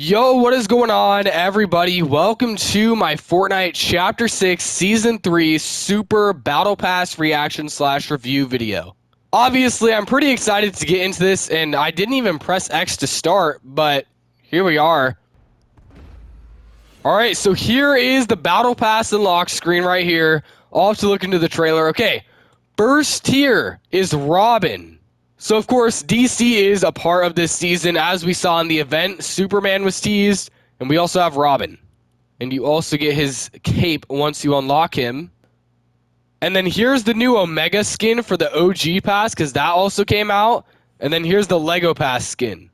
Yo, what is going on, everybody? Welcome to my Fortnite Chapter 6 Season 3 Super Battle Pass reaction slash review video. Obviously, I'm pretty excited to get into this, and I didn't even press X to start, but here we are. Alright, so here is the Battle Pass unlock screen right here. I'll have to look into the trailer. Okay, first tier is Robin. So, of course, DC is a part of this season. As we saw in the event, Superman was teased, and we also have Robin. And you also get his cape once you unlock him. And then here's the new Omega skin for the OG pass, because that also came out. And then here's the Lego pass skin.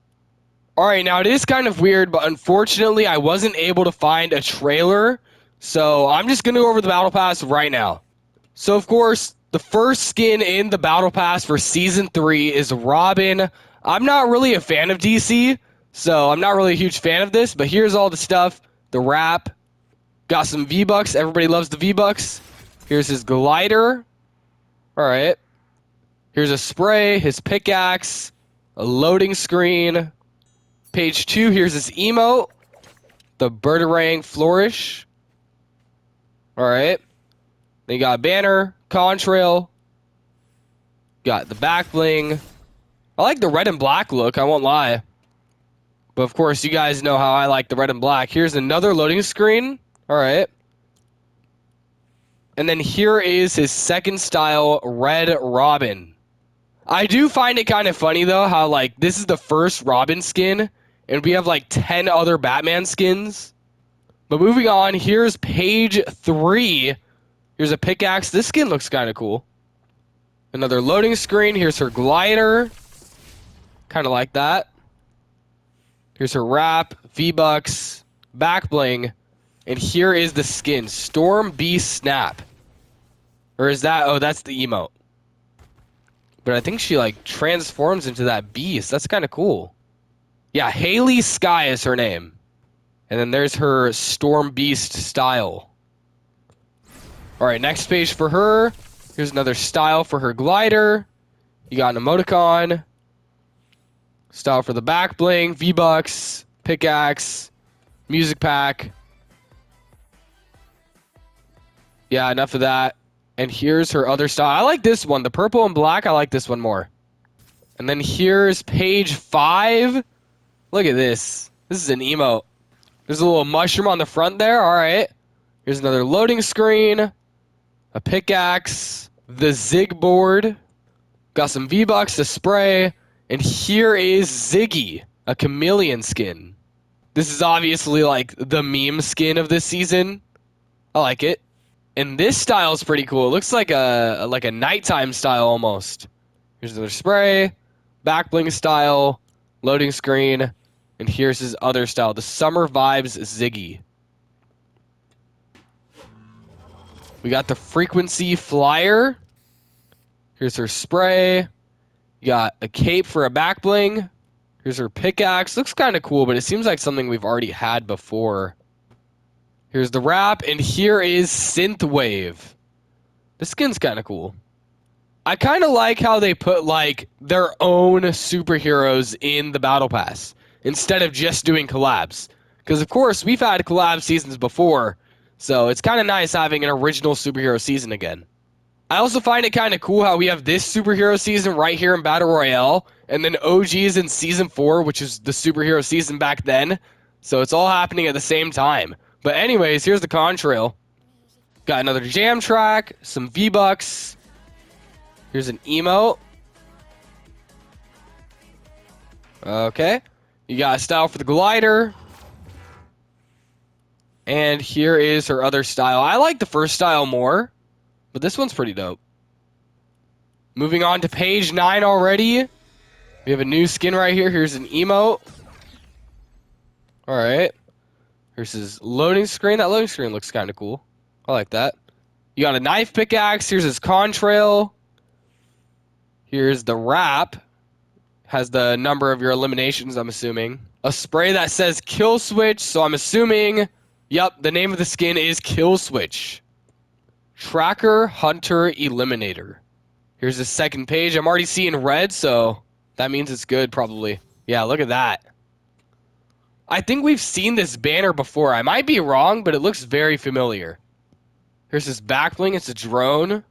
Alright, now it is kind of weird, but unfortunately I wasn't able to find a trailer. So I'm just going to go over the Battle Pass right now. So, of course, the first skin in the Battle Pass for Season 3 is Robin. I'm not really a fan of DC, so I'm not really a huge fan of this, but here's all the stuff. The wrap. Got some V-Bucks. Everybody loves the V-Bucks. Here's his glider. Alright. Here's a spray, his pickaxe, a loading screen. Page 2, here's his emote. The Birdarang Flourish. Alright. Then you got a banner, contrail. Got the back bling. I like the red and black look, I won't lie. But of course, you guys know how I like the red and black. Here's another loading screen. Alright. And then here is his second style, Red Robin. I do find it kind of funny, though, how, like, this is the first Robin skin, and we have, like, 10 other Batman skins. But moving on, here's page 3. Here's a pickaxe. This skin looks kind of cool. Another loading screen. Here's her glider. Kind of like that. Here's her wrap, V-Bucks, back bling. And here is the skin, Storm Beast Snap. Or is that... Oh, that's the emote. But I think she, like, transforms into that beast. That's kind of cool. Yeah, Haley Sky is her name. And then there's her Storm Beast style. Alright, next page for her. Here's another style for her glider. You got an emoticon. Style for the back bling. V-Bucks. Pickaxe. Music pack. Yeah, enough of that. And here's her other style. I like this one. The purple and black, I like this one more. And then here's page 5. Look at this. This is an emote. There's a little mushroom on the front there. Alright. Here's another loading screen. A pickaxe, the Zig board, got some V-Bucks to spray, and here is Ziggy, a chameleon skin. This is obviously like the meme skin of this season. I like it. And this style is pretty cool. It looks like a nighttime style almost. Here's another spray, back bling style, loading screen, and here's his other style, the Summer Vibes Ziggy. We got the frequency flyer. Here's her spray. You got a cape for a back bling. Here's her pickaxe. Looks kind of cool, but it seems like something we've already had before. Here's the wrap, and here is Synthwave. This skin's kind of cool. I kind of like how they put, like, their own superheroes in the Battle Pass instead of just doing collabs. Because, of course, we've had collab seasons before, so it's kind of nice having an original superhero season again. I also find it kind of cool how we have this superhero season right here in Battle Royale, and then OG's in Season 4, which is the superhero season back then. So it's all happening at the same time. But anyways, here's the contrail. Got another jam track, some V-Bucks. Here's an emote. Okay. You got a style for the glider. And here is her other style. I like the first style more, but this one's pretty dope. Moving on to page 9 already. We have a new skin right here. Here's an emote. Alright. Here's his loading screen. That loading screen looks kind of cool. I like that. You got a knife pickaxe. Here's his contrail. Here's the wrap. Has the number of your eliminations, I'm assuming. A spray that says kill switch, so I'm assuming... Yep, the name of the skin is Kill Switch. Tracker Hunter Eliminator. Here's the second page. I'm already seeing red, so that means it's good, probably. Yeah, look at that. I think we've seen this banner before. I might be wrong, but it looks very familiar. Here's his back bling. It's a drone.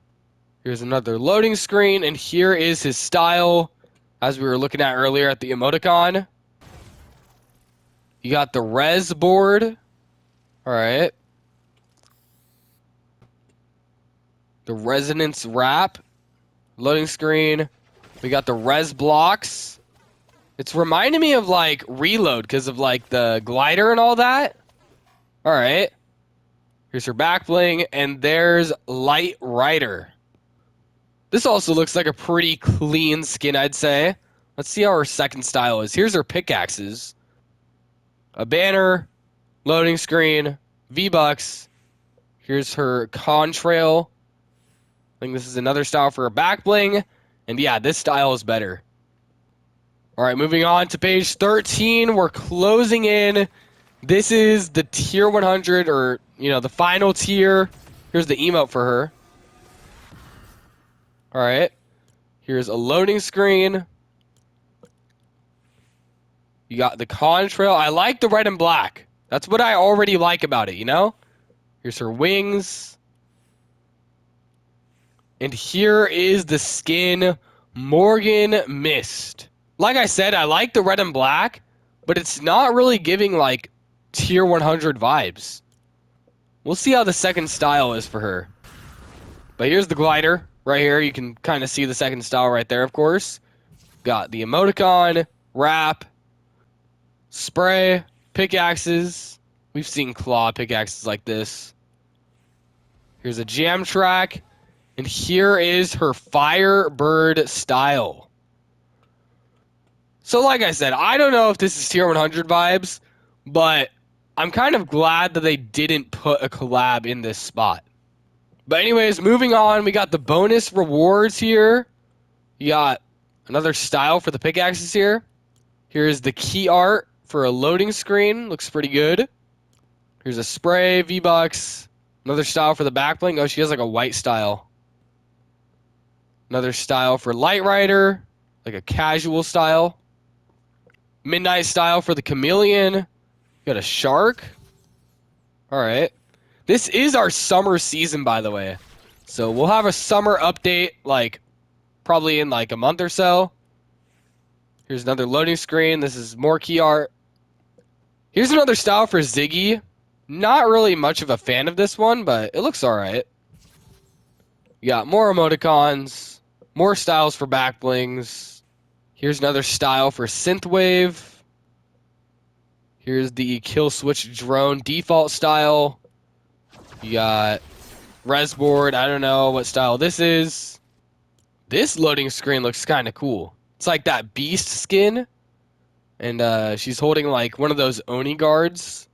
Here's another loading screen, and here is his style, as we were looking at earlier at the emoticon. You got the res board. All right. The resonance wrap. Loading screen. We got the res blocks. It's reminding me of, like, Reload because of, like, the glider and all that. All right. Here's her back bling, and there's Light Rider. This also looks like a pretty clean skin, I'd say. Let's see how her second style is. Here's her pickaxes. A banner, loading screen, V-Bucks. Here's her contrail. I think this is another style for her back bling. And yeah, this style is better. All right, moving on to page 13. We're closing in. This is the tier 100, or, you know, the final tier. Here's the emote for her. All right. Here's a loading screen. You got the contrail. I like the red and black. That's what I already like about it, you know? Here's her wings. And here is the skin, Morgan Mist. Like I said, I like the red and black, but it's not really giving, like, tier 100 vibes. We'll see how the second style is for her. But here's the glider right here. You can kind of see the second style right there, of course. Got the emoticon, wrap, spray, pickaxes. We've seen claw pickaxes like this. Here's a jam track. And here is her Firebird style. So like I said, I don't know if this is tier 100 vibes, but I'm kind of glad that they didn't put a collab in this spot. But anyways, moving on, we got the bonus rewards here. You got another style for the pickaxes here. Here's the key art for a loading screen. Looks pretty good. Here's a spray, V-Bucks. Another style for the back bling. Oh, she has like a white style. Another style for Light Rider, like a casual style. Midnight style for the chameleon. Got a shark. All right. This is our summer season, by the way. So we'll have a summer update, like, probably in like a month or so. Here's another loading screen. This is more key art. Here's another style for Ziggy. Not really much of a fan of this one, but it looks all right. You got more emoticons, more styles for back blings. Here's another style for Synthwave. Here's the kill switch drone default style. You got res board. I don't know what style this is. This loading screen looks kind of cool. It's like that beast skin. And she's holding like one of those Oni guards.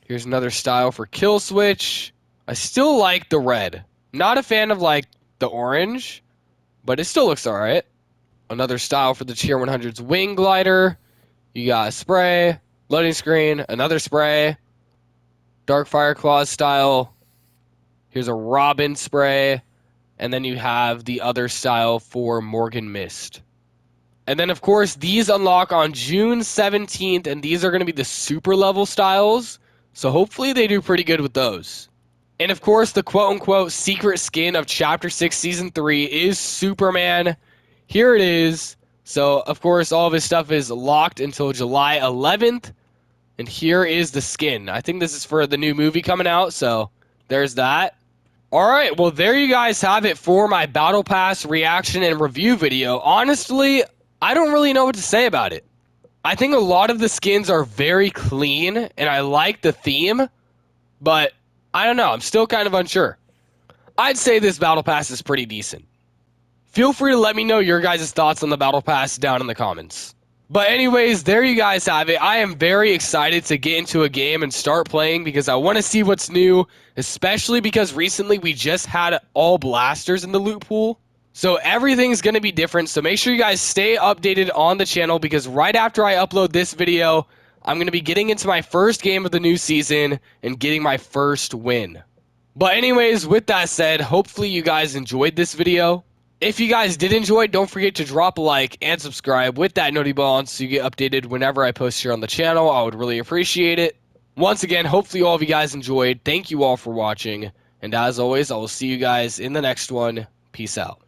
Here's another style for kill switch. I still like the red. Not a fan of like the orange, but it still looks alright. Another style for the tier 100's wing glider. You got a spray, loading screen, another spray, dark fire claws style. Here's a robin spray, and then you have the other style for Morgan Mist. And then, of course, these unlock on June 17th, and these are going to be the super level styles. So hopefully they do pretty good with those. And, of course, the quote-unquote secret skin of Chapter 6 Season 3 is Superman. Here it is. So, of course, all of his stuff is locked until July 11th. And here is the skin. I think this is for the new movie coming out, so there's that. Alright, well, there you guys have it for my Battle Pass reaction and review video. Honestly, I don't really know what to say about it. I think a lot of the skins are very clean, and I like the theme, but I don't know. I'm still kind of unsure. I'd say this Battle Pass is pretty decent. Feel free to let me know your guys' thoughts on the Battle Pass down in the comments. But anyways, there you guys have it. I am very excited to get into a game and start playing because I want to see what's new, especially because recently we just had all blasters in the loot pool. So everything's going to be different, so make sure you guys stay updated on the channel because right after I upload this video, I'm going to be getting into my first game of the new season and getting my first win. But anyways, with that said, hopefully you guys enjoyed this video. If you guys did enjoy, don't forget to drop a like and subscribe with that noti bell on so you get updated whenever I post here on the channel. I would really appreciate it. Once again, hopefully all of you guys enjoyed. Thank you all for watching. And as always, I will see you guys in the next one. Peace out.